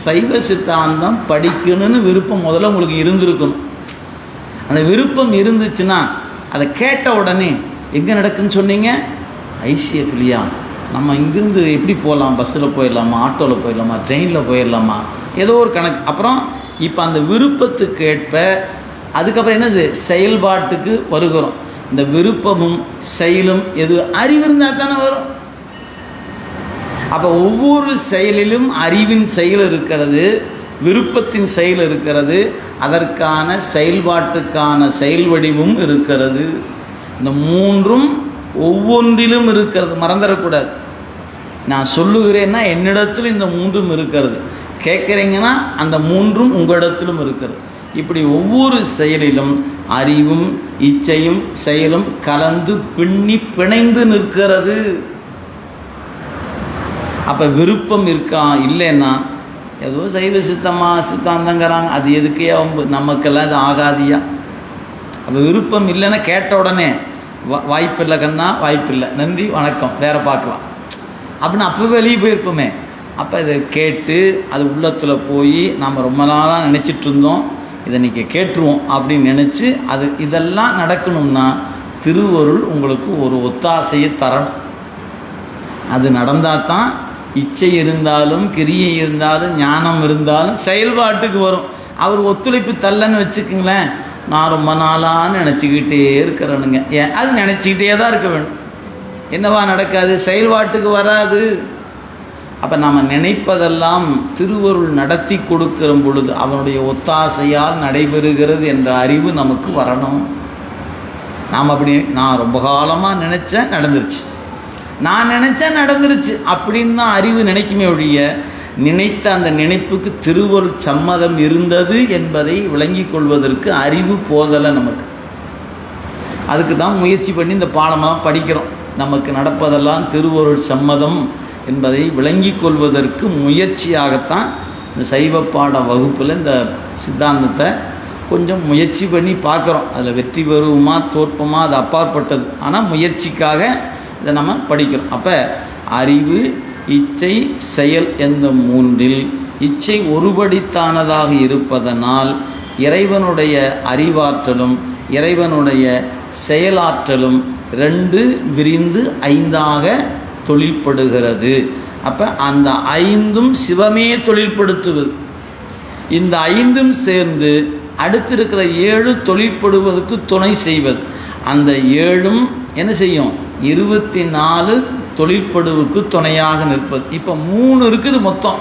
சைவ சித்தாந்தம் படிக்கணும்னு விருப்பம் முதல்ல உங்களுக்கு இருந்திருக்கணும். அந்த விருப்பம் இருந்துச்சுன்னா அதை கேட்ட உடனே எங்கே நடக்குன்னு சொன்னீங்க? ஐசிஎஃப்லையா? நம்ம இங்கேருந்து எப்படி போகலாம்? பஸ்ஸில் போயிடலாமா, ஆட்டோவில் போயிடலாமா, ட்ரெயினில் போயிடலாமா, ஏதோ ஒரு கணக்கு. அப்புறம் இப்போ அந்த விருப்பத்துக்கு ஏற்ப அதுக்கப்புறம் என்னது, செயல்பாட்டுக்கு வருகிறோம். இந்த விருப்பமும் செயலும் எது? அறிவு இருந்தால் தானே வரும். அப்போ ஒவ்வொரு செயலிலும் அறிவின் செயல் இருக்கிறது, விருப்பத்தின் செயல் இருக்கிறது, அதற்கான செயல்பாட்டுக்கான செயல் வடிவும் இருக்கிறது. இந்த மூன்றும் ஒவ்வொன்றிலும் இருக்கிறது, மறந்துடக்கூடாது. நான் சொல்லுகிறேன்னா என்னிடத்திலும் இந்த மூன்றும் இருக்கிறது, கேட்குறீங்கன்னா அந்த மூன்றும் உங்களிடத்திலும் இருக்கிறது. இப்படி ஒவ்வொரு செயலிலும் அறிவும் இச்சையும் செயலும் கலந்து பின்னி பிணைந்து நிற்கிறது. அப்போ விருப்பம் இருக்கா இல்லைன்னா ஏதோ சைவ சித்தாந்தங்கிறாங்க, அது எதுக்கே நமக்கெல்லாம் இது ஆகாதியா. அப்போ விருப்பம் இல்லைன்னா கேட்ட உடனே வாய்ப்பில்லை கண்ணா, வாய்ப்பில்லை, நன்றி வணக்கம், வேறு பார்க்கலாம் அப்படின்னு அப்போ வெளியே போயிருப்போமே. அப்போ இதை கேட்டு அது உள்ளத்தில் போய் நாம் ரொம்ப நாளாக நினச்சிட்டு இருந்தோம், இதை இன்றைக்கி கேட்டுருவோம் அப்படின்னு நினச்சி அது இதெல்லாம் நடக்கணும்னா திருவருள் உங்களுக்கு ஒரு ஒத்தாசையை தரணும். அது நடந்தால் தான் இச்சை இருந்தாலும் கிரியை இருந்தாலும் ஞானம் இருந்தாலும் செயல்பாட்டுக்கு வரும். அவர் ஒத்துழைப்பு தள்ளன்னு வச்சுக்கோங்களேன், நான் ரொம்ப நாளாக நினச்சிக்கிட்டே இருக்கிறேனுங்க, அது நினச்சிக்கிட்டே தான் இருக்க வேணும். என்னவா நடக்காது? செயல்பாட்டுக்கு வராது. அப்போ நாம் நினைப்பதெல்லாம் திருவருள் நடத்தி கொடுக்கிற பொழுது அவனுடைய ஒத்தாசையால் நடைபெறுகிறது என்ற அறிவு நமக்கு வரணும். நாம் அப்படி நான் ரொம்ப காலமாக நினச்சேன் நடந்துருச்சு, நான் நினச்சேன் நடந்துருச்சு அப்படின்னு தான் அறிவு நினைக்குமே ஒழிய நினைத்த அந்த நினைப்புக்கு திருவருள் சம்மதம் இருந்தது என்பதை விளங்கி கொள்வதற்கு அறிவு போதலை நமக்கு. அதுக்கு தான் முயற்சி பண்ணி இந்த பாடமெல்லாம் படிக்கிறோம். நமக்கு நடப்பதெல்லாம் திருவருள் சம்மதம் என்பதை விளங்கி கொள்வதற்கு முயற்சியாகத்தான் இந்த சைவ பாட வகுப்பில் இந்த சித்தாந்தத்தை கொஞ்சம் முயற்சி பண்ணி பார்க்குறோம். அதில் வெற்றி பெறுவோமா தோற்போமா அது அப்பாற்பட்டது, ஆனால் முயற்சிக்காக இதை நம்ம படிக்கிறோம். அப்போ அறிவு இச்சை செயல் என்ற மூன்றில் இச்சை ஒருபடித்தானதாக இருப்பதனால் இறைவனுடைய அறிவாற்றலும் இறைவனுடைய செயலாற்றலும் ரெண்டு விரிந்து ஐந்தாக தொழில்படுகிறது. அப்போ அந்த ஐந்தும் சிவமே தொழில்படுத்துவது. இந்த ஐந்தும் சேர்ந்து அடுத்திருக்கிற 7 தொழில்படுவதற்கு துணை செய்வது. அந்த 7ம் என்ன செய்யும்? 24 தொழில்படுவுக்கு துணையாக நிற்பது. இப்போ 3 இருக்குது மொத்தம்.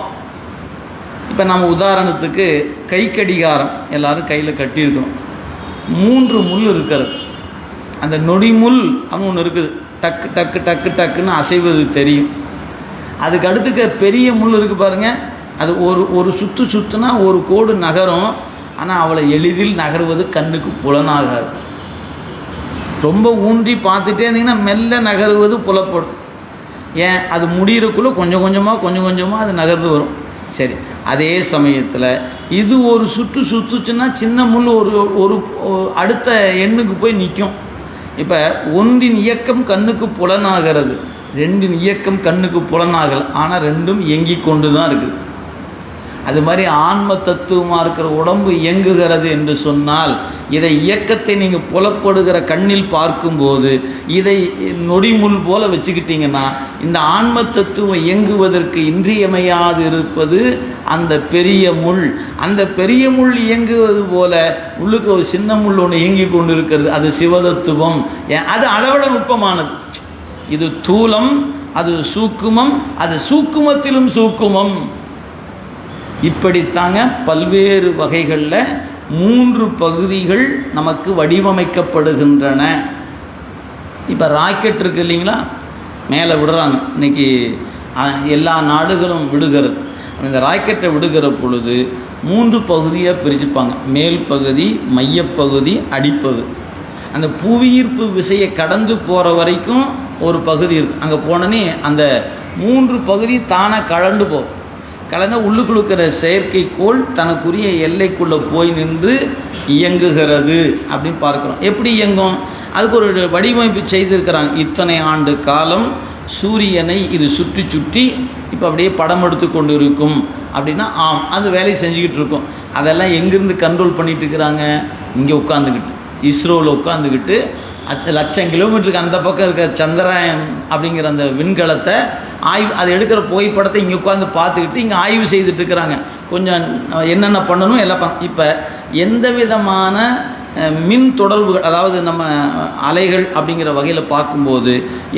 இப்போ நம்ம உதாரணத்துக்கு கை கடிகாரம் எல்லோரும் கையில் கட்டியிருக்கணும். 3 முள் இருக்கிறது. அந்த நொடி முள் அப்படின்னு ஒன்று இருக்குது, டக்கு டக்கு டக்கு டக்குன்னு அசைவது தெரியும். அதுக்கு அடுத்துக்க பெரிய முள் இருக்குது பாருங்கள், அது ஒரு சுற்றுனா ஒரு கோடு நகரும், ஆனால் அவளை எளிதில் நகருவது கண்ணுக்கு புலனாகாது. ரொம்ப ஊன்றி பார்த்துட்டே இருந்தீங்கன்னா மெல்ல நகருவது புலப்படும். ஏன்? அது முடிகிறக்குள்ளே கொஞ்சம் கொஞ்சமாக அது நகர்ந்து வரும். சரி, அதே சமயத்தில் இது ஒரு சுற்றுச்சுன்னா சின்ன முள் ஒரு அடுத்த எண்ணுக்கு போய் நிற்கும். இப்போ ஒன்றின் இயக்கம் கண்ணுக்கு புலனாகிறது, 2இன் இயக்கம் கண்ணுக்கு புலனாகலை, ஆனால் 2ம் இயங்கி கொண்டு தான் இருக்குது. அது மாதிரி ஆன்ம தத்துவமாக இருக்கிற உடம்பு இயங்குகிறது என்று சொன்னால் இதை இயக்கத்தை நீங்கள் புலப்படுகிற கண்ணில் பார்க்கும்போது இதை நொடிமுள் போல் வச்சுக்கிட்டிங்கன்னா இந்த ஆன்ம தத்துவம் இயங்குவதற்கு இன்றியமையாது இருப்பது அந்த பெரிய முள். அந்த பெரிய முள் இயங்குவது போல உள்ளுக்கு ஒரு சின்ன முள் ஒன்று இயங்கி கொண்டு இருக்கிறது, அது சிவதத்துவம். அது அதை விட நுட்பமானது. இது தூலம், அது சூக்குமம், அது சூக்குமத்திலும் சூக்குமம். இப்படித்தாங்க பல்வேறு வகைகளில் 3 பகுதிகள் நமக்கு வடிவமைக்கப்படுகின்றன. இப்போ ராக்கெட் இருக்குது இல்லைங்களா, மேலே விடுறாங்க. இன்றைக்கி எல்லா நாடுகளும் விடுகிறது. அந்த ராக்கெட்டை விடுகிற பொழுது 3 பகுதியாக பிரிச்சுப்பாங்க. மேல் பகுதி, மையப்பகுதி, அடிப்பகுதி. அந்த புவியீர்ப்பு விசையை கடந்து போகிற வரைக்கும் ஒரு பகுதி இருக்குது. அங்கே போனோன்னே அந்த 3 பகுதி தானாக கலண்டு போகும். கலந்து உள்ளுக்குள்ளுக்கிற செயற்கைக்கோள் தனக்குரிய எல்லைக்குள்ளே போய் நின்று இயங்குகிறது அப்படின்னு பார்க்குறோம். எப்படி இயங்கும்? அதுக்கு ஒரு வடிவமைப்பு செய்திருக்கிறாங்க. இத்தனை ஆண்டு காலம் சூரியனை இது சுற்றி இப்போ அப்படியே படம் எடுத்து கொண்டு இருக்கும் அப்படின்னா ஆம், அது வேலையை செஞ்சுக்கிட்டு இருக்கோம். அதெல்லாம் எங்கேருந்து கண்ட்ரோல் பண்ணிகிட்டு இருக்கிறாங்க? இங்கே உட்காந்துக்கிட்டு, இஸ்ரோவில் உட்காந்துக்கிட்டு லட்சம் கிலோமீட்டருக்கு அந்த பக்கம் இருக்கிற சந்திராயன் அப்படிங்கிற அந்த விண்கலத்தை ஆய்வு, அது எடுக்கிற புகைப்படத்தை இங்கே உட்காந்து பார்த்துக்கிட்டு இங்கே ஆய்வு செய்துட்ருக்கிறாங்க. கொஞ்சம் என்னென்ன பண்ணணும் எல்லாம் இப்போ எந்த விதமான மின் தொடர்புகள், அதாவது நம்ம அலைகள் அப்படிங்கிற வகையில் பார்க்கும்போது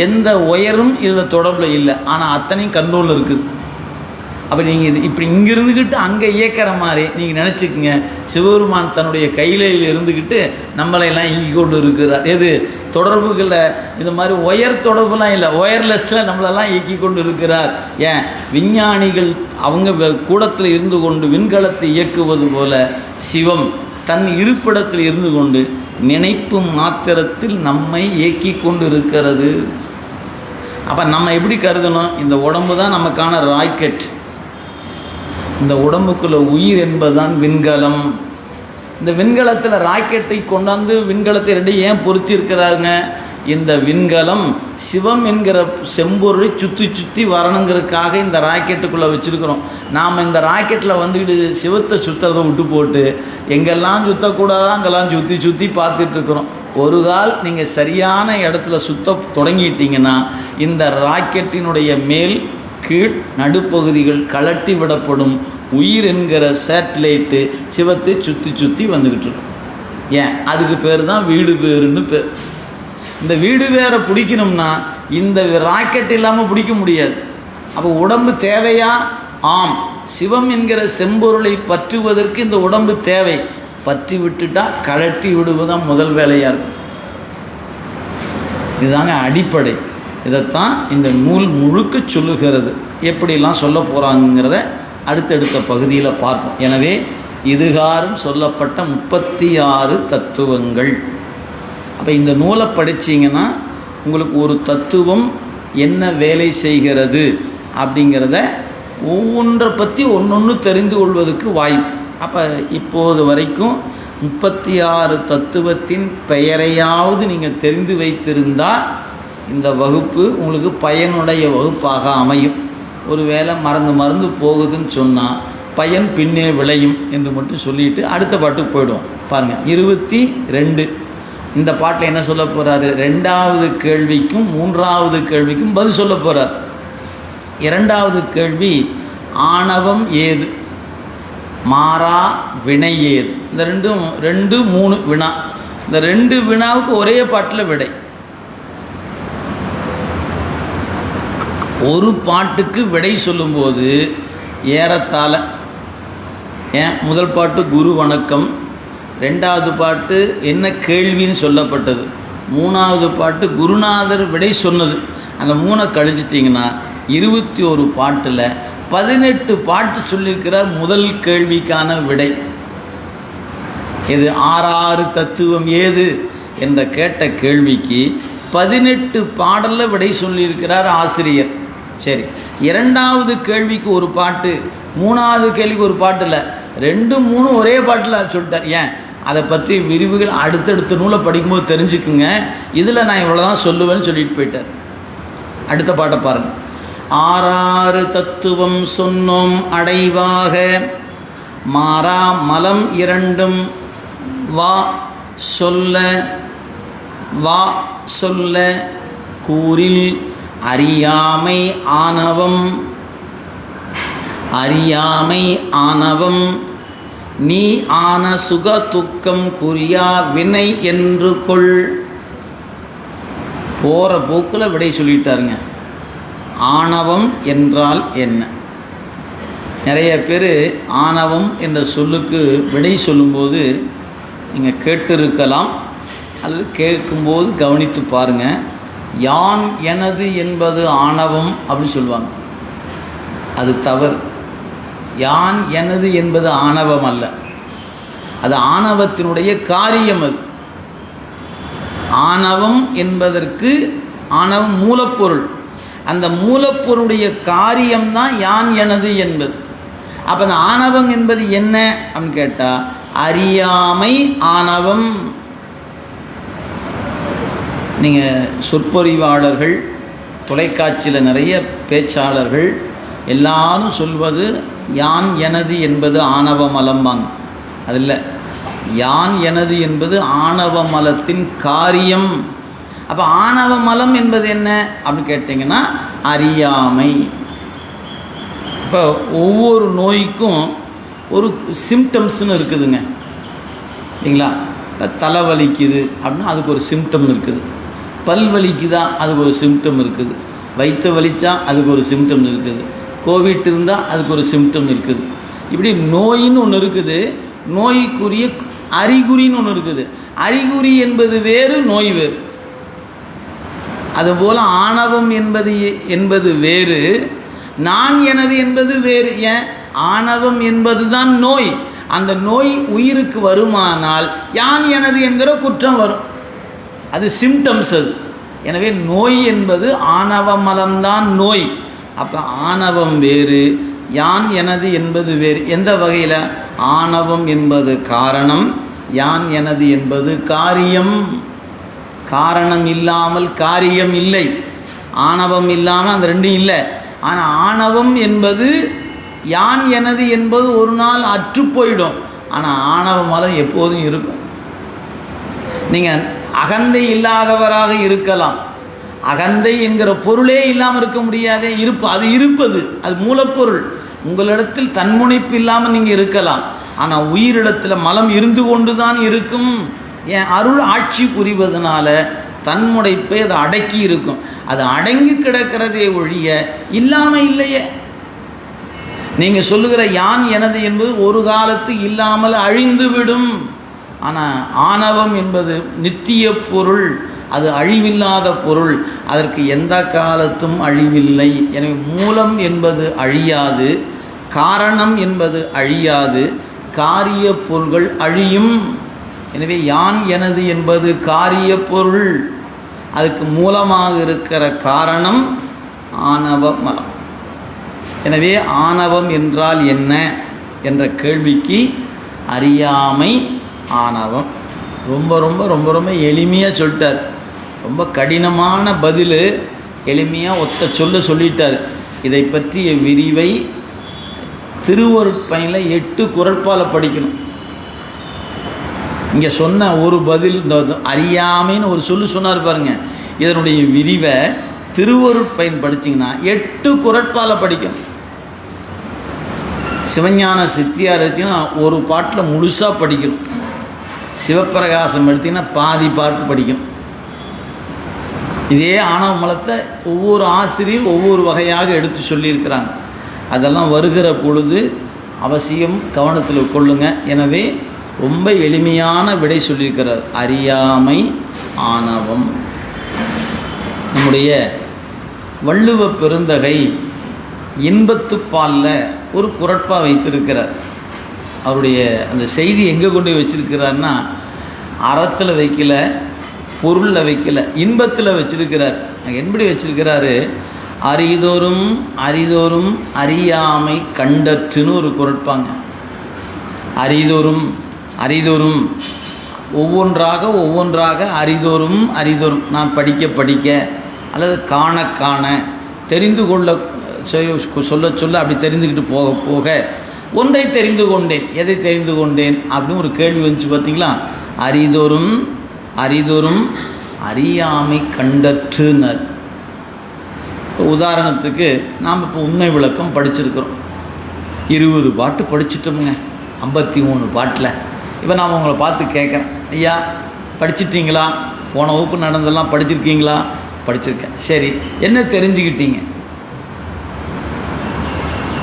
எந்த ஒயரும் இதில் தொடர்பில் இல்லை, ஆனால் அத்தனையும் கண்ட்ரோலில் இருக்குது. அப்போ நீங்கள் இது இப்படி இங்கே இருந்துக்கிட்டு அங்கே இயக்கிற மாதிரி நீங்கள் நினச்சிக்கங்க, சிவபெருமான் தன்னுடைய கையில் இருந்துக்கிட்டு நம்மளையெல்லாம் இயக்கி கொண்டு இருக்கிறார். எது தொடர்புகளில் இந்த மாதிரி ஒயர் தொடர்புலாம் இல்லை, ஒயர்லெஸ்ஸில் நம்மளெல்லாம் இயக்கி கொண்டு இருக்கிறார். ஏன் விஞ்ஞானிகள் அவங்க கூடத்தில் இருந்து கொண்டு விண்கலத்தை இயக்குவது போல சிவம் தன் இருப்பிடத்தில் இருந்து கொண்டு நினைப்பு மாத்திரத்தில் நம்மை இயக்கி கொண்டு இருக்கிறது. அப்போ நம்ம எப்படி கருதணும்? இந்த உடம்பு தான் நமக்கான ராக்கெட். இந்த உடம்புக்குள்ள உயிர் என்பதுதான் விண்கலம். இந்த விண்கலத்தில் ராக்கெட்டை கொண்டாந்து விண்கலத்தை ரெண்டையும் ஏன் பொருத்தி இருக்கிறாங்க? இந்த விண்கலம் சிவம் என்கிற செம்பொருளை சுற்றி சுற்றி வரணுங்கிறதுக்காக இந்த ராக்கெட்டுக்குள்ளே வச்சுருக்கிறோம். நாம் இந்த ராக்கெட்டில் வந்துக்கிட்டு சிவத்தை சுற்றுறதை விட்டு போட்டு எங்கெல்லாம் சுற்றக்கூடாதோ அங்கெல்லாம் சுற்றி சுற்றி பார்த்துட்ருக்குறோம். ஒரு கால் நீங்கள் சரியான இடத்துல சுத்த தொடங்கிட்டீங்கன்னா இந்த ராக்கெட்டினுடைய மேல் கீழ் நடுப்பகுதிகள் கலட்டி விடப்படும். உயிர் என்கிற சேட்டலைட்டு சிவத்தை சுற்றி சுற்றி வந்துக்கிட்டு இருக்கும். ஏன் அதுக்கு பேர் தான் வீடு பேருன்னு பேர். இந்த வீடு வேரை பிடிக்கணும்னா இந்த ராக்கெட் இல்லாமல் பிடிக்க முடியாது. அப்போ உடம்பு தேவையா? ஆம். சிவம் என்கிற செம்பொருளை பற்றுவதற்கு இந்த உடம்பு தேவை. பற்றி விட்டுட்டா கழட்டி விடுவதுதான் முதல் வேலையாக இருக்கும். இதுதாங்க அடிப்படை. இதைத்தான் இந்த நூல் முழுக்க சொல்லுகிறது. எப்படிலாம் சொல்ல போகிறாங்கிறத அடுத்தடுத்த பகுதியில் பார்ப்போம். எனவே இதுகாரும் சொல்லப்பட்ட 36 தத்துவங்கள். அப்போ இந்த நூலை படித்தீங்கன்னா உங்களுக்கு ஒரு தத்துவம் என்ன வேலை செய்கிறது அப்படிங்கிறத ஒவ்வொன்றை பற்றி ஒன்று தெரிந்து கொள்வதற்கு வாய்ப்பு. அப்போ இப்போது வரைக்கும் 36 தத்துவத்தின் பெயரையாவது நீங்கள் தெரிந்து வைத்திருந்தால் இந்த வகுப்பு உங்களுக்கு பயனுடைய வகுப்பாக அமையும். ஒரு வேளை மறந்து போகுதுன்னு சொன்னால் பயன் பின்னே விளையும் என்று மட்டும் சொல்லிவிட்டு அடுத்த பாட்டுக்கு போயிடுவோம். பாருங்கள் 22 இந்த பாட்டில் என்ன சொல்ல போகிறாரு? 2வது கேள்விக்கும் 3வது கேள்விக்கும் பதில் சொல்ல போகிறார். 2வது கேள்வி ஆணவம் ஏது, மாறா வினை ஏது. இந்த 2 3 வினா. இந்த 2 வினாவுக்கு ஒரே பாட்டில் விடை. ஒரு பாட்டுக்கு விடை சொல்லும்போது ஏறத்தாழ முதல் பாட்டு குரு வணக்கம், 2வது பாட்டு என்ன கேள்வின்னு சொல்லப்பட்டது, 3வது பாட்டு குருநாதர் விடை சொன்னது. அந்த 3 கழிச்சிட்டிங்கன்னா 21 பாட்டில் 18 பாட்டு சொல்லியிருக்கிறார் முதல் கேள்விக்கான விடை. இது 6 தத்துவம் ஏது என்ற கேட்ட கேள்விக்கு 18 பாடலில் விடை சொல்லியிருக்கிறார் ஆசிரியர். சரி, 2வது கேள்விக்கு ஒரு பாட்டு, 3வது கேள்விக்கு ஒரு பாட்டு இல்லை, 2 3 ஒரே பாட்டில் சொல்லிட்டார். ஏன் அதை பற்றி விரிவுகள் அடுத்தடுத்த நூலை படிக்கும்போது தெரிஞ்சுக்குங்க. இதில் நான் இவ்வளோதான் சொல்லுவேன்னு சொல்லிட்டு போயிட்டார். அடுத்த பாட்டை பாருங்கள். 6 தத்துவம் சொன்னோம் அடைவாக, மாறா மலம் 2 வா சொல்ல கூறில் அறியாமை ஆணவம் நீ ஆன சுக துக்கம் குறியா வினை என்று கொள். போகிற போக்கில் விடை சொல்லிட்டாருங்க. ஆணவம் என்றால் என்ன? நிறைய பேர் ஆணவம் என்ற சொல்லுக்கு விடை சொல்லும்போது நீங்கள் கேட்டிருக்கலாம், அல்லது கேட்கும்போது கவனித்து பாருங்கள். யான் எனது என்பது ஆணவம் அப்படின்னு சொல்லுவாங்க. அது தவறு. யான் எனது என்பது ஆணவம் அல்ல, அது ஆணவத்தினுடைய காரியம். அது ஆணவம் என்பதற்கு ஆணவம் மூலப்பொருள், அந்த மூலப்பொருளுடைய காரியம்தான் யான் எனது என்பது. அப்போ அந்த ஆணவம் என்பது என்ன அப்படின்னு கேட்டால் அறியாமை ஆணவம். நீங்கள் சொற்பொழிவாளர்கள், தொலைக்காட்சியில் நிறைய பேச்சாளர்கள் எல்லாரும் சொல்வது யான் எனது என்பது ஆணவ மலம்பாங்க. அது இல்லை, யான் எனது என்பது ஆணவ மலத்தின் காரியம். அப்போ ஆணவ மலம் என்பது என்ன அப்படின்னு கேட்டிங்கன்னா அறியாமை. இப்போ ஒவ்வொரு நோய்க்கும் ஒரு சிம்டம்ஸ்னு இருக்குதுங்க இல்லைங்களா? இப்போ தலை வலிக்குது அப்படின்னா அதுக்கு ஒரு சிம்டம் இருக்குது. பல் வலிக்குதா அதுக்கு ஒரு சிம்டம் இருக்குது. வயிற்று வலிச்சா அதுக்கு ஒரு சிம்டம் இருக்குது. கோவிட் இருந்தால் அதுக்கு ஒரு சிம்டம் இருக்குது. இப்படி நோயின்னு ஒன்று இருக்குது, நோய்க்குரிய அறிகுறின்னு ஒன்று இருக்குது. அறிகுறி என்பது வேறு, நோய் வேறு. அதுபோல் ஆணவம் என்பது வேறு, நான் எனது என்பது வேறு. ஏன்? ஆணவம் என்பது தான் நோய். அந்த நோய் உயிருக்கு வருமானால் யான் எனது என்கிற குற்றம் வரும். அது சிம்டம்ஸ். அது எனவே நோய் என்பது ஆணவ மலம்தான் நோய். அப்போ ஆணவம் வேறு, யான் எனது என்பது வேறு. எந்த வகையில்? ஆணவம் என்பது காரணம், யான் எனது என்பது காரியம். காரணம் இல்லாமல் காரியம் இல்லை. ஆணவம் இல்லாமல் அந்த ரெண்டும் இல்லை. ஆனால் ஆணவம் என்பது யான் எனது என்பது ஒரு நாள் அற்று போயிடும். ஆனால் ஆணவ மலம் எப்போதும் இருக்கும். நீங்கள் அகந்தை இல்லாதவராக இருக்கலாம், அகந்தை என்கிற பொருளே இல்லாமல் இருக்க முடியாதே. அது இருப்பது, அது மூலப்பொருள். உங்களிடத்தில் தன்முனைப்பு இல்லாமல் நீங்கள் இருக்கலாம், ஆனால் உயிரிடத்தில் மலம் இருந்து கொண்டு தான் இருக்கும். என் அருள் ஆட்சி புரிவதனால தன்முனைப்பை அது அடக்கி இருக்கும். அது அடங்கி கிடக்கிறதே ஒழிய இல்லாமல் இல்லையே. நீங்கள் சொல்லுகிற யான் எனது என்பது ஒரு காலத்து இல்லாமல் அழிந்துவிடும். ஆனால் ஆணவம் என்பது நித்திய பொருள், அது அழிவில்லாத பொருள், அதற்கு எந்த காலத்தும் அழிவில்லை. எனவே மூலம் என்பது அழியாது, காரணம் என்பது அழியாது, காரிய பொருள்கள் அழியும். எனவே யான் எனது என்பது காரிய பொருள், அதுக்கு மூலமாக இருக்கிற காரணம் ஆணவ மலம். எனவே ஆணவம் என்றால் என்ன என்ற கேள்விக்கு அறியாமை ஆணவம். ரொம்ப ரொம்ப ரொம்ப ரொம்ப எளிமையாக சொல்லிட்டார். ரொம்ப கடினமான பதில் எளிமையாக ஒத்த சொல்லிட்டார். இதை பற்றிய விரிவை திருவருட்பயனில் 8 குறட்பால படிக்கணும். இங்கே சொன்ன ஒரு பதில், இந்த அறியாமைன்னு ஒரு சொன்னார் பாருங்க, இதனுடைய விரிவை திருவருட்பயன் படிச்சிங்கன்னா 8 குறட்பால படிக்கணும். சிவஞான சித்தியார் எடுத்திங்கன்னா ஒரு பாட்டில் முழுசாக படிக்கணும். சிவப்பிரகாசம் எடுத்திங்கன்னா பாதி பாட்டு படிக்கணும். இதே ஆணவ மலத்தை ஒவ்வொரு ஆசிரியர் ஒவ்வொரு வகையாக எடுத்து சொல்லியிருக்கிறாங்க. அதெல்லாம் வருகிற பொழுது அவசியம் கவனத்தில் கொள்ளுங்க. எனவே ரொம்ப எளிமையான விடை சொல்லியிருக்கிறார், அறியாமை ஆணவம். நம்முடைய வள்ளுவ பெருந்தகை இன்பத்துப்பாலில் ஒரு குறட்பா வைத்திருக்கிறார். அவருடைய அந்த செய்தி எங்கே கொண்டு போய் வச்சிருக்கிறார்னா, அறத்தில் வைக்கல, பொருளில் வைக்கல, இன்பத்தில் வச்சிருக்கிறார். எப்படி வச்சிருக்கிறாரு? அரிதொரும் அரிதொரும் அறியாமை கண்டற்றுன்னு ஒரு குறட்பாங்க. அரிதொரும் அரிதொரும், ஒவ்வொன்றாக அரிதொரும் அரிதொரும், நான் படிக்க அல்லது காண தெரிந்து கொள்ள சொல்ல அப்படி தெரிந்துக்கிட்டு போக ஒன்றை தெரிந்து கொண்டேன். எதை தெரிந்து கொண்டேன் அப்படின்னு ஒரு கேள்வி வந்துச்சு பார்த்தீங்களா? அரிதொரும் அரிதொரும் அறியாமை கண்டற்றுனர். உதாரணத்துக்கு நாம் இப்போ உண்மை விளக்கம் படிச்சிருக்கிறோம். 20 பாட்டு படிச்சிட்டோமுங்க, 53 பாட்டில். இப்போ நான் உங்களை பார்த்து கேட்குறேன், ஐயா படிச்சிட்டிங்களா? போன வகுப்பு நடந்ததெல்லாம் படிச்சிருக்கீங்களா? படிச்சிருக்கேன். சரி, என்ன தெரிஞ்சுக்கிட்டீங்க?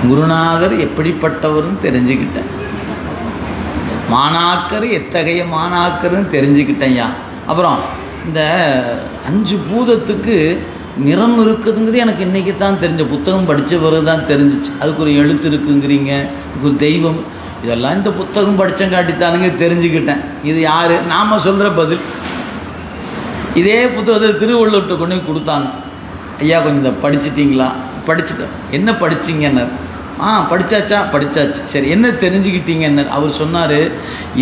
குருநாதர் எப்படிப்பட்டவரும் தெரிஞ்சுக்கிட்டேன், மாணாக்கர் எத்தகைய மாணாக்கர்னு தெரிஞ்சுக்கிட்டேன்யா. அப்புறம் இந்த 5 பூதத்துக்கு நிறம் இருக்குதுங்கிறது எனக்கு இன்றைக்கி தான் தெரிஞ்ச, புத்தகம் படித்த பிறகு தான் தெரிஞ்சிச்சு. அதுக்கு ஒரு எழுத்து இருக்குங்கிறீங்க, அதுக்கு ஒரு தெய்வம், இதெல்லாம் இந்த புத்தகம் படித்தங்காட்டித்தானுங்க தெரிஞ்சுக்கிட்டேன். இது யார்? நாம் சொல்கிற பதில். இதே புத்தகத்தை திருவள்ளுவர்கிட்ட கொண்டு போய் கொடுத்தாங்க. ஐயா கொஞ்சம் இதை படிச்சிட்டிங்களா? படிச்சுட்டேன். என்ன படிச்சிங்கன்னார். படித்தாச்சா? படித்தாச்சு. சரி, என்ன தெரிஞ்சுக்கிட்டீங்கன்னார். அவர் சொன்னார்,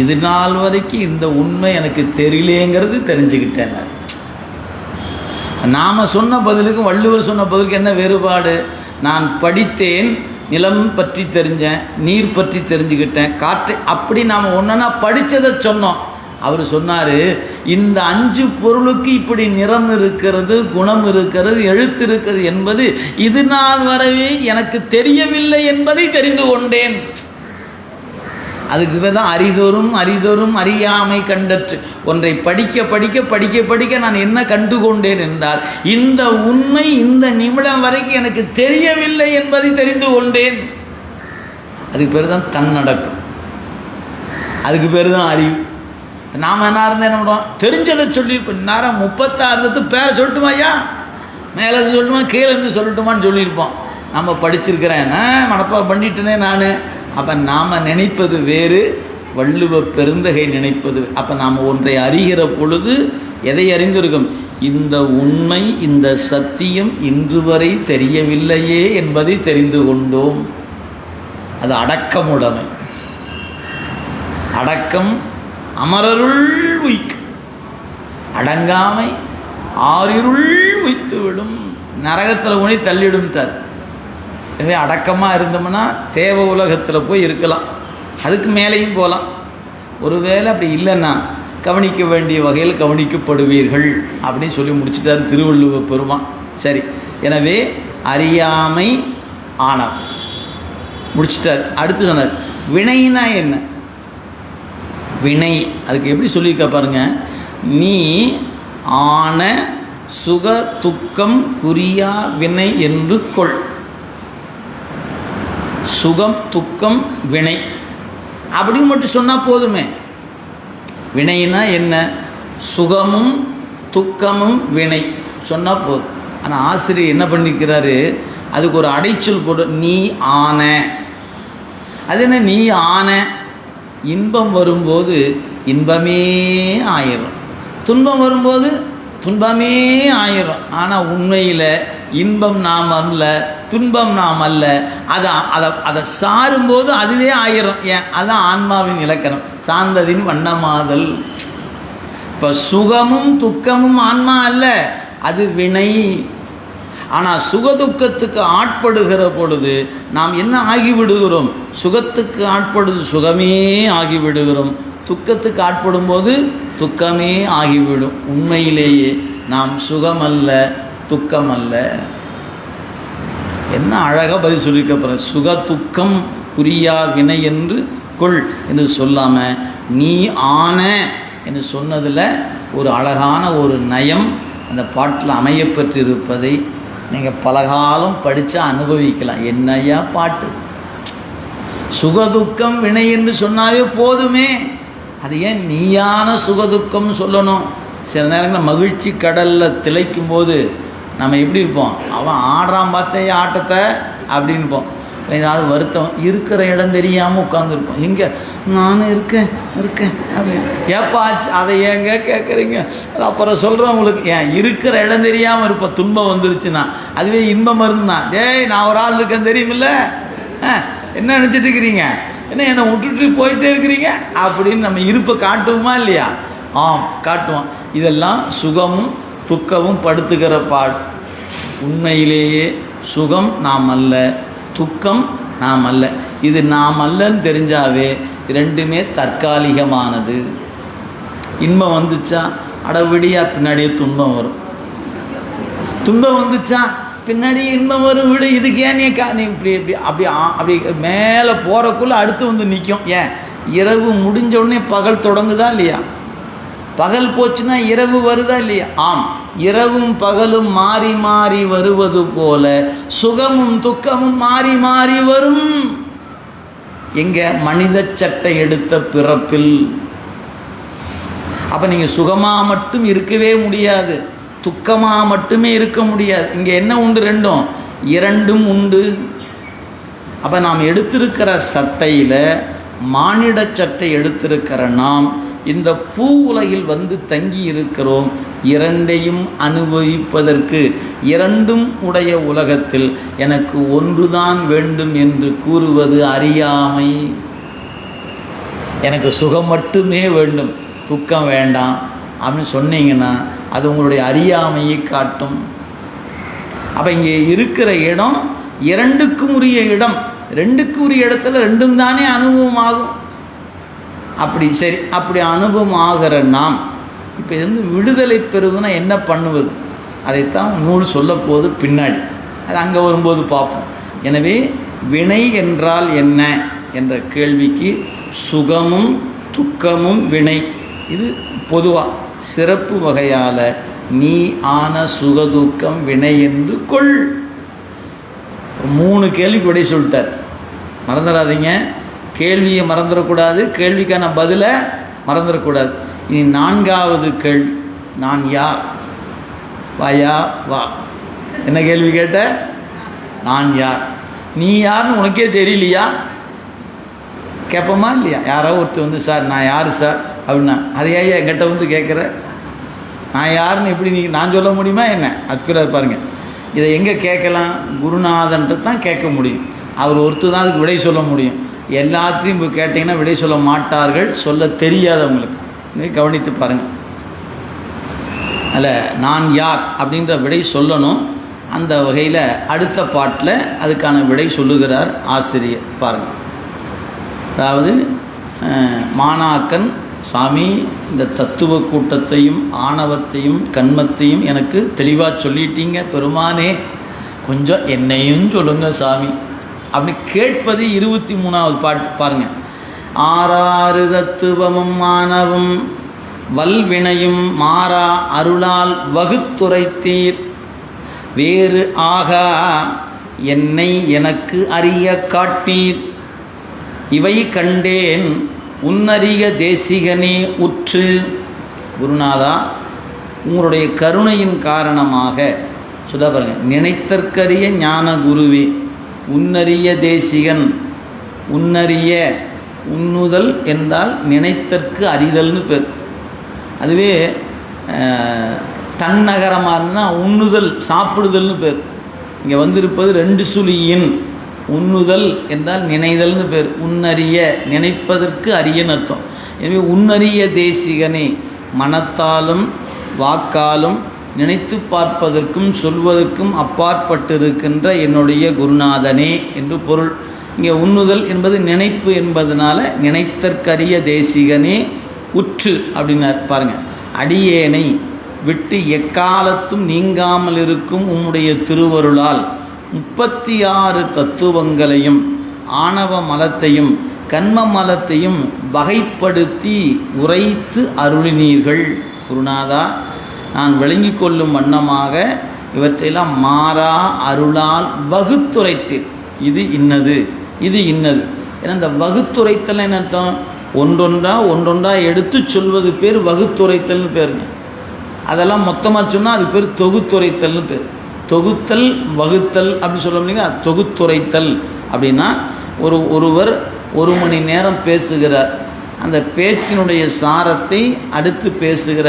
இது நாள் வரைக்கும் இந்த உண்மை எனக்கு தெரியலேங்கிறது தெரிஞ்சுக்கிட்டேன்னார். நாம் சொன்ன பதிலுக்கும் வள்ளுவர் சொன்ன பதிலுக்கு என்ன வேறுபாடு? நான் படித்தேன், நிலம் பற்றி தெரிஞ்சேன், நீர் பற்றி தெரிஞ்சுக்கிட்டேன், காற்று, அப்படி நாம் ஒன்றா படித்ததை சொன்னோம். அவர் சொன்னார், இந்த 5 பொருளுக்கு இப்படி நிறம் இருக்கிறது, குணம் இருக்கிறது, எழுத்து இருக்கிறது என்பது இது நாள் வரவே எனக்கு தெரியவில்லை என்பதை தெரிந்து கொண்டேன். அதுக்கு பேர் தான் அறிதோறும் அறிதோறும் அறியாமை கண்டற்று. ஒன்றை படிக்க படிக்க படிக்க படிக்க நான் என்ன கண்டு கொண்டேன் என்றால், இந்த உண்மை இந்த நிமிடம் வரைக்கும் எனக்கு தெரியவில்லை என்பதை தெரிந்து கொண்டேன். அதுக்கு பேர் தான் தன்னடக்கம், அதுக்கு பேர் தான் அறிவு. நாம் என்ன இருந்தால் என்ன பண்ணுவோம், தெரிஞ்சதை சொல்லி இப்போ நேரம் 36 பேரை சொல்லட்டுமா, ஐயா மேலே இருந்து சொல்லட்டுமா, கீழே இருந்து சொல்லட்டுமான்னு சொல்லியிருப்போம். நம்ம படிச்சிருக்கிறேன், மனப்பா பண்ணிட்டேனே நான். அப்போ நாம் நினைப்பது வேறு, வள்ளுவ பெருந்தகை நினைப்பது. அப்போ நாம் ஒன்றை அறிகிற பொழுது எதை அறிந்திருக்கும், இந்த உண்மை இந்த சத்தியம் இன்று வரை தெரியவில்லையே என்பதை தெரிந்து கொண்டோம். அது அடக்கமுடைமை. அடக்கம் அமரருள் உய்க்கு, அடங்காமை ஆறிருள் உய்த்துவிடும், நரகத்தில் கொண்டு தள்ளிடும்ட்டார். எனவே அடக்கமாக இருந்தோம்னா தேவ உலகத்தில் போய் இருக்கலாம், அதுக்கு மேலேயும் போகலாம். ஒருவேளை அப்படி இல்லைன்னா கவனிக்க வேண்டிய வகையில் கவனிக்கப்படுவீர்கள் அப்படின்னு சொல்லி முடிச்சிட்டார் திருவள்ளுவ பெருமான். சரி, எனவே அறியாமை ஆணவம் முடிச்சிட்டார். அடுத்து சொன்னார் வினைனா என்ன. வினை அதுக்கு எப்படி சொல்லியிருக்க பாருங்க, நீ ஆன சுக துக்கம் குறியா வினை என்று கொள். சுகம் துக்கம் வினை அப்படின்னு மட்டும் சொன்னால் போதுமே. வினைனா என்ன, சுகமும் துக்கமும் வினை சொன்னால் போதும். ஆனால் ஆசிரியர் என்ன பண்ணிக்கிறாரு, அதுக்கு ஒரு அடைச்சொல் போடு, நீ ஆன. அது என்ன நீ ஆன, இன்பம் வரும்போது இன்பமே ஆயிரும், துன்பம் வரும்போது துன்பமே ஆயிரும். ஆனால் உண்மையில் இன்பம் நாம் அல்ல, துன்பம் நாம் அல்ல, அதை சாரும்போது அதுவே ஆயிரும். ஏன், அதுதான் ஆன்மாவின் இலக்கணம், சார்ந்ததின் வண்ணமாதல். இப்போ சுகமும் துக்கமும் ஆன்மா அல்ல, அது வினை. ஆனால் சுகதுக்கத்துக்கு ஆட்படுகிற பொழுது நாம் என்ன ஆகிவிடுகிறோம், சுகத்துக்கு ஆட்படுது சுகமே ஆகிவிடுகிறோம், துக்கத்துக்கு ஆட்படும் போது துக்கமே ஆகிவிடும். உண்மையிலேயே நாம் சுகமல்ல துக்கமல்ல. என்ன அழகாக பதில் சொல்லியிருக்க போகிற, சுக துக்கம் குறியா வினை என்று கொள் என்று சொல்லாமல் நீ ஆன என்று சொன்னதில் ஒரு அழகான ஒரு நயம் அந்த பாட்டில் அமையப்பெற்றிருப்பதை நீங்கள் பலகாலம் படித்தா அனுபவிக்கலாம். என்னையா பாட்டு, சுகதுக்கம் வினை என்று சொன்னாவே போதுமே, அது ஏன் நீயான சுகதுக்கம்னு சொல்லணும். சில நேரங்களில் மகிழ்ச்சி கடலில் திளைக்கும் போது நம்ம எப்படி இருப்போம், அவன் ஆடுறான் பார்த்தே ஆட்டத்தை அப்படின்ப்போம். ஏதாவது வருத்தம் இருக்கிற இடம் தெரியாமல் உட்காந்துருப்போம். எங்கே நானும் இருக்கேன் அப்படின்னு, ஏப்பாச்சு அதை ஏங்க கேட்குறீங்க, அது அப்புறம் சொல்கிறேன் உங்களுக்கு. ஏன் இருக்கிற இடம் தெரியாமல் இருப்போம். துன்பம் வந்துருச்சுன்னா அதுவே இன்பம் இருந்தா, டேய் நான் ஒரு ஆள் இருக்கேன் தெரியுமில்ல, என்ன நினச்சிட்டு இருக்கிறீங்க, என்ன என்னை விட்டுட்டு போயிட்டே இருக்கிறீங்க அப்படின்னு நம்ம இருப்பை காட்டுவோமா இல்லையா? ஆம், காட்டுவோம். இதெல்லாம் சுகமும் துக்கமும் படுத்துக்கிற பாடு. உண்மையிலேயே சுகம் நாம் அல்ல, துக்கம் நாம் அல்ல. இது நாம் அல்லன்னு தெரிஞ்சாவே ரெண்டுமே தற்காலிகமானது. இன்பம் வந்துச்சா அடவிடியா பின்னாடியே துன்பம் வரும், துன்பம் வந்துச்சா பின்னாடி இன்பம் வரும். விடு, இதுக்கு ஏன் நீ இப்படி இப்படி அப்படி அப்படி மேலே போகிறக்குள்ளே அடுத்து வந்து நிற்கும். ஏன், இரவு முடிஞ்ச உடனே பகல் தொடங்குதா இல்லையா? பகல் போச்சுன்னா இரவு வருதா இல்லையா? ஆம், இரவும் பகலும் மாறி மாறி வருவது போல சுகமும் துக்கமும் மாறி மாறி வரும். எங்க, மனித சட்டை எடுத்த பிறப்பில். அப்போ நீங்கள் சுகமாக மட்டும் இருக்கவே முடியாது, துக்கமாக மட்டுமே இருக்க முடியாது. இங்கே என்ன உண்டு, இரண்டும் உண்டு. அப்போ நாம் எடுத்திருக்கிற சட்டையில் மானிட சட்டை எடுத்திருக்கிற நாம் இந்த பூ உலகில் வந்து தங்கி இருக்கிறோம். இரண்டையும் அனுபவிப்பதற்கு, இரண்டும் உடைய உலகத்தில் எனக்கு ஒன்றுதான் வேண்டும் என்று கூறுவது அறியாமை. எனக்கு சுகம் மட்டுமே வேண்டும், துக்கம் வேண்டாம் அப்படின்னு சொன்னீங்கன்னா அது உங்களுடைய அறியாமையை காட்டும். அப்போ இங்கே இருக்கிற இடம் இரண்டுக்கும் உரிய இடம். ரெண்டுக்கு உரிய இடத்துல ரெண்டும் தானே அனுபவம் ஆகும். அப்படி சரி, அப்படி அனுபவம் ஆகிற நாம் இப்போ இது விடுதலை பெறுவதுன்னா என்ன பண்ணுவது, அதைத்தான் நூல் சொல்ல போது பின்னாடி, அது அங்கே வரும்போது பார்ப்போம். எனவே வினை என்றால் என்ன என்ற கேள்விக்கு சுகமும் துக்கமும் வினை, இது பொதுவாக சிறப்பு வகையால் நீ ஆன சுகதுக்கம் வினை என்று கொள். 3 கேள்விக்கு விடை சொல்லிட்டார். மறந்துடாதீங்க, கேள்வியை மறந்துடக்கூடாது, கேள்விக்கான பதிலை மறந்துடக்கூடாது. இனி 4வது கேள்வி, நான் யார், வாயா வா. என்ன கேள்வி கேட்ட? நான் யார், நீ யாருன்னு உனக்கே தெரியலையா கேட்போமா இல்லையா? யாரோ ஒருத்தர் வந்து சார் நான் யார் சார் அப்படின்னா, அதையா என்கிட்ட வந்து கேட்குற, நான் யாருன்னு எப்படி நான் சொல்ல முடியுமா என்ன? அதுக்குள்ள பாருங்க, இதை எங்கே கேட்கலாம்? குருநாதன்ட்டு தான் கேட்க முடியும். அவர் ஒருத்தர் தான் அதுக்கு விடை சொல்ல முடியும். எல்லாத்தையும் இப்போ கேட்டிங்கன்னா விடை சொல்ல மாட்டார்கள், சொல்ல தெரியாதவங்களுக்கு. கவனித்து பாருங்கள். அதில் நான் யார் அப்படின்ற விடை சொல்லணும். அந்த வகையில் அடுத்த பாட்டில் அதுக்கான விடை சொல்லுகிறார் ஆசிரியர். பாருங்கள், அதாவது மாணாக்கன் சாமி இந்த தத்துவ கூட்டத்தையும் ஆணவத்தையும் கண்மத்தையும் எனக்கு தெளிவாக சொல்லிட்டீங்க பெருமானே, கொஞ்சம் என்னையும் சொல்லுங்கள் சாமி அப்படி கேட்பது 23வது பாட்டு. பாருங்கள், ஆறாறு தத்துவமும் ஆணவம் வல்வினையும் மாறா அருளால் வகுத்துரைத்தீர், வேறு ஆகா என்னை எனக்கு அறிய காட்டீர், இவை கண்டேன் உன்னறிய தேசிகனே உற்று. குருநாதா, உங்களுடைய கருணையின் காரணமாக சொல்ல பாருங்கள், நினைத்தற்கரிய ஞான குருவே, உன்னறிய தேசிகன். உன்னறிய, உண்ணுதல் என்றால் நினைத்தற்கு அறிதல்னு பேர். அதுவே தன்னகரமாக இருந்தால் உண்ணுதல் சாப்பிடுதல்னு பேர். இங்கே வந்திருப்பது 2 சுழியின். உண்ணுதல் என்றால் நினைதல்னு பேர். உன்னறிய, நினைப்பதற்கு அரியன்னு அர்த்தம். எனவே உன்னறிய தேசிகனே, மனத்தாலும் வாக்காலும் நினைத்து பார்ப்பதற்கும் சொல்வதற்கும் அப்பாற்பட்டிருக்கின்ற என்னுடைய குருநாதனே என்று பொருள். இங்கே உண்ணுதல் என்பது நினைப்பு என்பதனால நினைத்தற்கரிய தேசிகனே உற்று அப்படின்னார். பாருங்கள், அடியேனை விட்டு எக்காலத்தும் நீங்காமல் இருக்கும் உம்முடைய திருவருளால் 36 தத்துவங்களையும் ஆணவ மலத்தையும் கண்ம மலத்தையும் வகைப்படுத்தி உரைத்து அருளினீர்கள். குருநாதா, நான் விளங்கி கொள்ளும் வண்ணமாக இவற்றையெல்லாம் மாறா அருளால் வகுத்துரைத்தீர். இது இன்னது, இது இன்னது. ஏன்னா இந்த வகுத்துரைத்தல் என்ன அர்த்தம்? ஒன்றொன்றா எடுத்து சொல்வது பேர் வகுத்துரைத்தல்னு பேருங்க. அதெல்லாம் மொத்தமாக சொன்னால் அது பேர் தொகுத்துரைத்தல்னு பேர். தொகுத்தல் வகுத்தல் அப்படின்னு சொல்ல முடியுங்க. தொகுத்துரைத்தல் அப்படின்னா ஒருவர் 1 மணி நேரம் பேசுகிறார், அந்த பேச்சினுடைய சாரத்தை அடுத்து பேசுகிற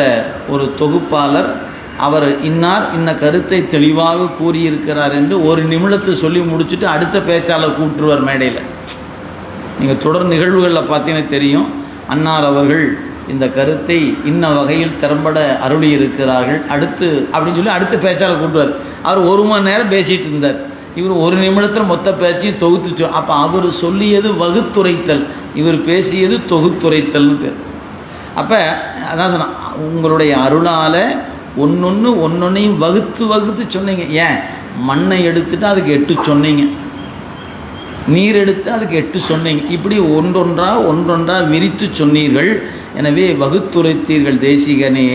ஒரு தொகுப்பாளர், அவர் இன்னார் இன்ன கருத்தை தெளிவாக கூறியிருக்கிறார் என்று 1 நிமிடத்தை சொல்லி முடிச்சுட்டு அடுத்த பேச்சாளர் கூப்பிட்டுருவார் மேடையில். நீங்கள் தொடர் நிகழ்வுகளில் பார்த்தீங்கன்னா தெரியும், அன்னார் அவர்கள் இந்த கருத்தை இன்ன வகையில் திறம்பட அருளி இருக்கிறார்கள் அடுத்து அப்படின்னு சொல்லி அடுத்த பேச்சாளர் கூப்பிடுவார். அவர் 1 மணி நேரம் பேசிகிட்டு இருந்தார், இவர் 1 நிமிடத்தில் மொத்த பேச்சையும் தொகுத்து. அப்போ அவர் சொல்லியது வகுத்துரைத்தல், இவர் பேசியது தொகுத்துரைத்தல்னு பேர். அப்போ அதான் சொன்னால், உங்களுடைய அருளால் ஒன்றொன்றையும் வகுத்து சொன்னீங்க. ஏன்? மண்ணை எடுத்துட்டு அதுக்கு 8 சொன்னீங்க, நீர் எடுத்து அதுக்கு 8 சொன்னீங்க. இப்படி ஒன்றொன்றா விரித்து சொன்னீர்கள். எனவே வகுத்துரைத்தீர்கள் தேசிகனே.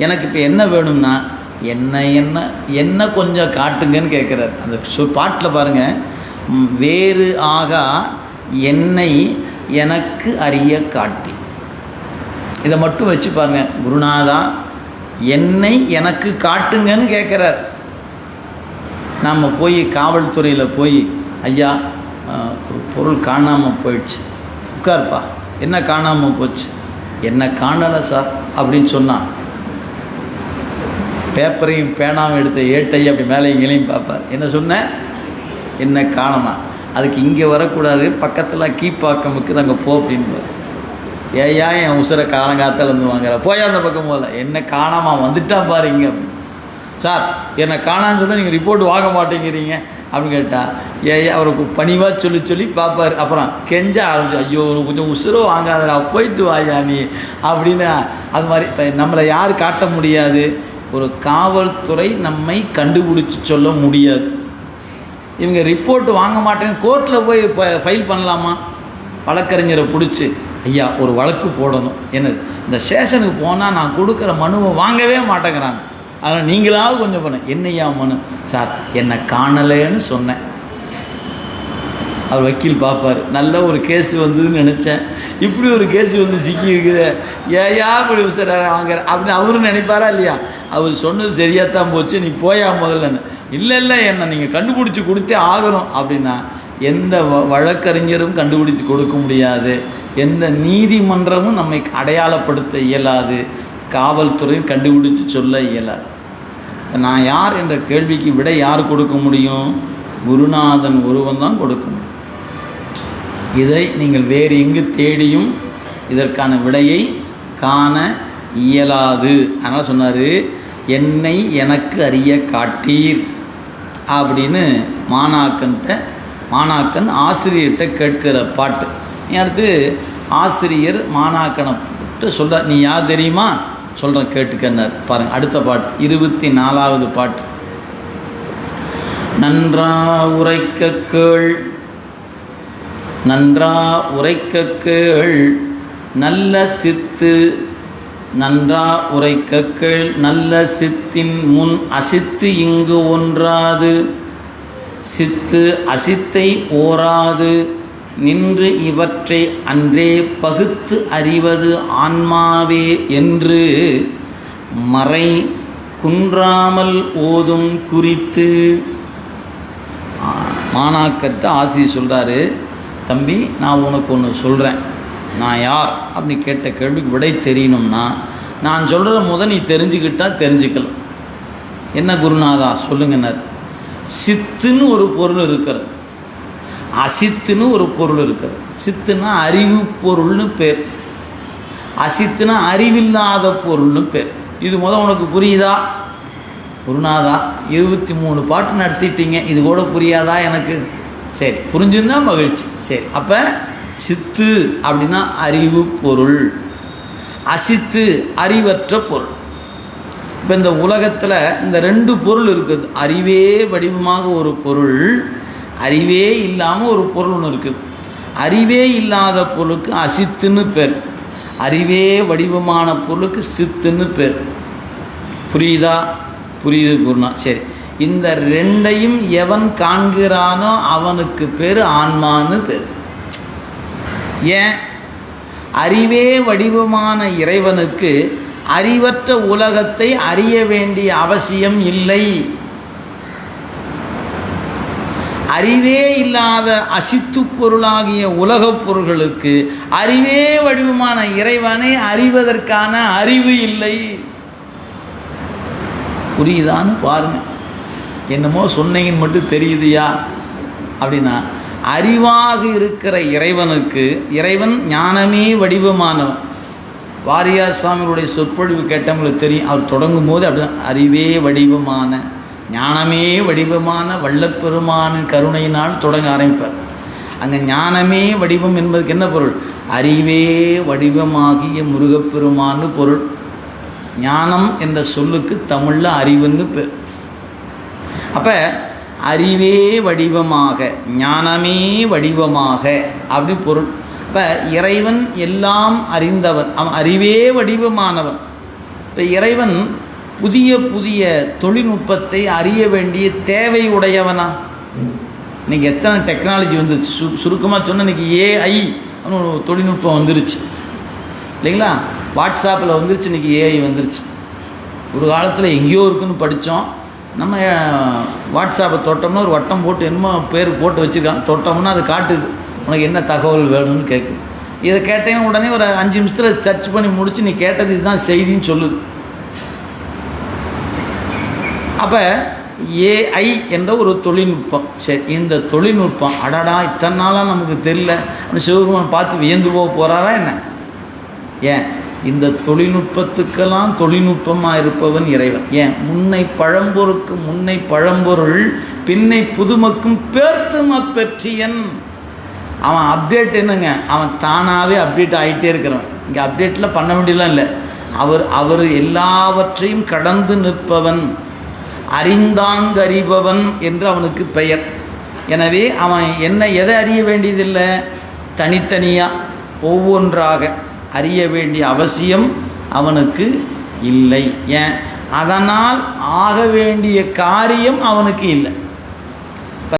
எனக்கு இப்போ என்ன வேணும்னா என்ன கொஞ்சம் காட்டுங்கன்னு கேட்குறாரு. அந்த பாட்டில் பாருங்கள், வேறு ஆகா என்னை எனக்கு அறிய காட்டி, இதை மட்டும் வச்சு பாருங்கள். குருநாதா, என்னை எனக்கு காட்டுங்கன்னு கேட்குறார். நாம் போய் காவல்துறையில் போய், ஐயா ஒரு பொருள் காணாமல் போயிடுச்சு, உட்கார்ப்பா, என்ன காணாமல் போச்சு? என்ன காணலை சார் அப்படின்னு சொன்னான். பேப்பரையும் பேனாவும் எடுத்த ஏட்டை அப்படி மேலே இங்கேயும் பார்ப்பார். என்ன சொன்னேன்? என்ன காணமா? அதுக்கு இங்கே வரக்கூடாது, பக்கத்தில் கீழ்ப்பாக்கமுக்கு அங்கே போ அப்படின்பார். ஏயா என் உசுரை காலங்காத்தால் இருந்து வாங்குற, போயா அந்த பக்கம் போகல, என்ன காணாமல் வந்துட்டா பாருங்க அப்படின்னு. சார் என்னை காணான்னு சொன்னால் நீங்கள் ரிப்போர்ட் வாங்க மாட்டேங்கிறீங்க, அப்படின்னு கேட்டால் அவருக்கு பணிவாக சொல்லி பார்ப்பார். அப்புறம் கெஞ்ச ஆரம்பிச்சு, ஐயோ கொஞ்சம் உசுரோ வாங்காதடா, போயிட்டு வாயா நீ அப்படின்னு. அது மாதிரி இப்போ நம்மளை யார் காட்ட முடியாது? ஒரு காவல்துறை நம்மை கண்டுபிடிச்சி சொல்ல முடியாது. இவங்க ரிப்போர்ட் வாங்க மாட்டேன்னு கோர்ட்டில் போய் ஃபைல் பண்ணலாமா? வழக்கறிஞரை பிடிச்சி, ஐயா ஒரு வழக்கு போடணும், என்னது இந்த ஸ்டேஷனுக்கு போனால் நான் கொடுக்குற மனுவை வாங்கவே மாட்டேங்கிறாங்க, அதனால் நீங்களாவது கொஞ்சம் பண்ண. என்னையா மனு? சார் என்னை காணலைன்னு சொன்னேன். அவர் வக்கீல் பார்ப்பார், நல்ல ஒரு கேஸ் வந்ததுன்னு நினச்சேன், இப்படி ஒரு கேஸ் வந்து சிக்கி இருக்குது, ஏயா இப்படி சார் வாங்குற அப்படின்னு அவரும் நினைப்பாரா இல்லையா? அவர் சொன்னது சரியாகத்தான் போச்சு, நீ போயா முதல்ல. இல்லை என்னை நீங்கள் கண்டுபிடிச்சி கொடுத்தே ஆகணும் அப்படின்னா எந்த வழக்கறிஞரும் கண்டுபிடிச்சி கொடுக்க முடியாது, எந்த நீதிமன்றமும் நம்மை அடையாளப்படுத்த இயலாது, காவல்துறையும் கண்டுபிடிச்சி சொல்ல இயலாது. நான் யார் என்ற கேள்விக்கு விடை யார் கொடுக்க முடியும்? குருநாதன் ஒருவன் தான் கொடுக்க முடியும். இதை நீங்கள் வேறு எங்கு தேடியும் இதற்கான விடையை காண இயலாது. அதனால் சொன்னார், என்னை எனக்கு அறிய காட்டீர் அப்படின்னு மாணாக்கன் ஆசிரியர்கிட்ட கேட்கிற பாட்டு. அடுத்து ஆசிரியர் மாணாக்கனை சொல்கிறார், நீ யார் தெரியுமா? சொல்கிறேன் கேட்டுக்கன்னார். பாருங்கள் அடுத்த பாட்டு, 24வது பாட்டு. நன்றா உரைக்க கேள் நல்ல சித்து, நன்றா உரைக்க கேள் நல்ல சித்தின் முன் அசித்து இங்கு ஒன்றாது, சித்து அசித்தை ஓராது நின்று இவற்றை அன்றே பகுத்து அறிவது ஆன்மாவே என்று மறை குன்றாமல் ஓதும் குறித்து. மாணாக்கர்கிட்ட ஆசி சொல்கிறாரு, தம்பி நான் உனக்கு ஒன்று சொல்கிறேன், நான் யார் அப்படின்னு கேட்ட கேள்விக்கு விடை தெரியணும்னா நான் சொல்கிறத நீ தெரிஞ்சுக்கிட்டால் தெரிஞ்சுக்கலாம். என்ன குருநாதா சொல்லுங்கன்னார். சித்துன்னு ஒரு பொருள் இருக்கிறது, அசித்துன்னு ஒரு பொருள் இருக்கிறது. சித்துனா அறிவு பொருள்னு பேர், அசித்துனா அறிவில்லாத பொருள்னு பேர். இது உனக்கு புரியுதா? குருநாதா 23 பாட்டு நடத்திட்டீங்க, இது கூட புரியாதா எனக்கு? சரி, புரிஞ்சுருந்தா மகிழ்ச்சி. சரி, அப்போ சித்து அப்படின்னா அறிவு பொருள், அசித்து அறிவற்ற பொருள். இப்போ இந்த உலகத்தில் இந்த 2 பொருள் இருக்குது. அறிவே வடிவமாக ஒரு பொருள், அறிவே இல்லாமல் ஒரு பொருள் ஒன்று இருக்குது. அறிவே இல்லாத பொருளுக்கு அசித்துன்னு பேர், அறிவே வடிவமான பொருளுக்கு சித்துன்னு பேர். புரியுதா? புரியுது குருனா. சரி, இந்த 2ஐயும் எவன் காண்கிறானோ அவனுக்கு பேர் ஆன்மான்னு பேர். ஏன்? அறிவே வடிவமான இறைவனுக்கு அறிவற்ற உலகத்தை அறிய வேண்டிய அவசியம் இல்லை. அறிவே இல்லாத அசித்து பொருளாகிய உலகப் பொருள்களுக்கு அறிவே வடிவமான இறைவனை அறிவதற்கான அறிவு இல்லை. புரியுதான்னு பாருங்க. என்னமோ சொன்னீங்கன்னு மட்டும் தெரியுதுயா அப்படின்னா, அறிவாக இருக்கிற இறைவனுக்கு, இறைவன் ஞானமே வடிவமானவன். வாரியார் சாமியுடைய சொற்பொழிவு கேட்டவங்களுக்கு தெரியும், அவர் தொடங்கும் போது அப்படிதான், அறிவே வடிவமான ஞானமே வடிவமான வல்லப்பெருமானின் கருணையினால் தொடங்க ஆரம்பிப்பார். அங்கே ஞானமே வடிவம் என்பதுக்கு என்ன பொருள்? அறிவே வடிவமாகிய முருகப்பெருமான்னு பொருள். ஞானம் என்ற சொல்லுக்கு தமிழில் அறிவுன்னு பேர். அப்போ அறிவே வடிவமாக, ஞானமே வடிவமாக அப்படி பொருள். இப்போ இறைவன் எல்லாம் அறிந்தவன், அவன் அறிவே வடிவமானவன். இப்போ இறைவன் புதிய புதிய தொழில்நுட்பத்தை அறிய வேண்டிய தேவை உடையவனா? இன்றைக்கி எத்தனை டெக்னாலஜி வந்துருச்சு. சுருக்கமாக சொன்னால் இன்றைக்கி ஏஐ ஒரு தொழில்நுட்பம் வந்துருச்சு இல்லைங்களா? வாட்ஸ்அப்பில் வந்துருச்சு, இன்றைக்கி ஏஐ வந்துருச்சு. ஒரு காலத்தில் எங்கேயோ இருக்குன்னு படித்தோம். நம்ம வாட்ஸ்அப்பை தொட்டோம்னா ஒரு வட்டம் போட்டு என்னமோ பேர் போட்டு வச்சுருக்கான், தொட்டோம்னா அது காட்டுது உனக்கு என்ன தகவல் வேணும்னு கேட்குது. இதை கேட்டேன் உடனே ஒரு 5 நிமிஷத்தில் சர்ச் பண்ணி முடித்து நீ கேட்டது இதுதான் செய்தின்னு சொல்லுது. அப்போ ஏஐ என்ற ஒரு தொழில்நுட்பம். சரி, இந்த தொழில்நுட்பம் அடடா இத்தனை நாளாக நமக்கு தெரியல அப்படின்னு சிவபெருமான் பார்த்து வியந்து போகிறாரா என்ன? ஏன் இந்த தொழில்நுட்பத்துக்கெல்லாம் தொழில்நுட்பமாக இருப்பவன் இறைவன். ஏன் முன்னை பழம்பொருளுக்கு முன்னை பழம்பொருள் பின்னை புதுமக்கும் பேர்த்தும பெற்றியன். அவன் அப்டேட் என்னங்க, அவன் தானாகவே அப்டேட் ஆகிட்டே இருக்கிறவன். இங்கே அப்டேட்டில் பண்ண வேண்டியதெல்லாம் இல்லை. அவர் எல்லாவற்றையும் கடந்து நிற்பவன், அறிந்தாங்கறிபவன் என்று அவனுக்கு பெயர். எனவே அவன் எதை அறிய வேண்டியதில்லை, தனித்தனியாக ஒவ்வொன்றாக அறிய வேண்டிய அவசியம் அவனுக்கு இல்லை. ஏன்? அதனால் ஆக வேண்டிய காரியம் அவனுக்கு இல்லை.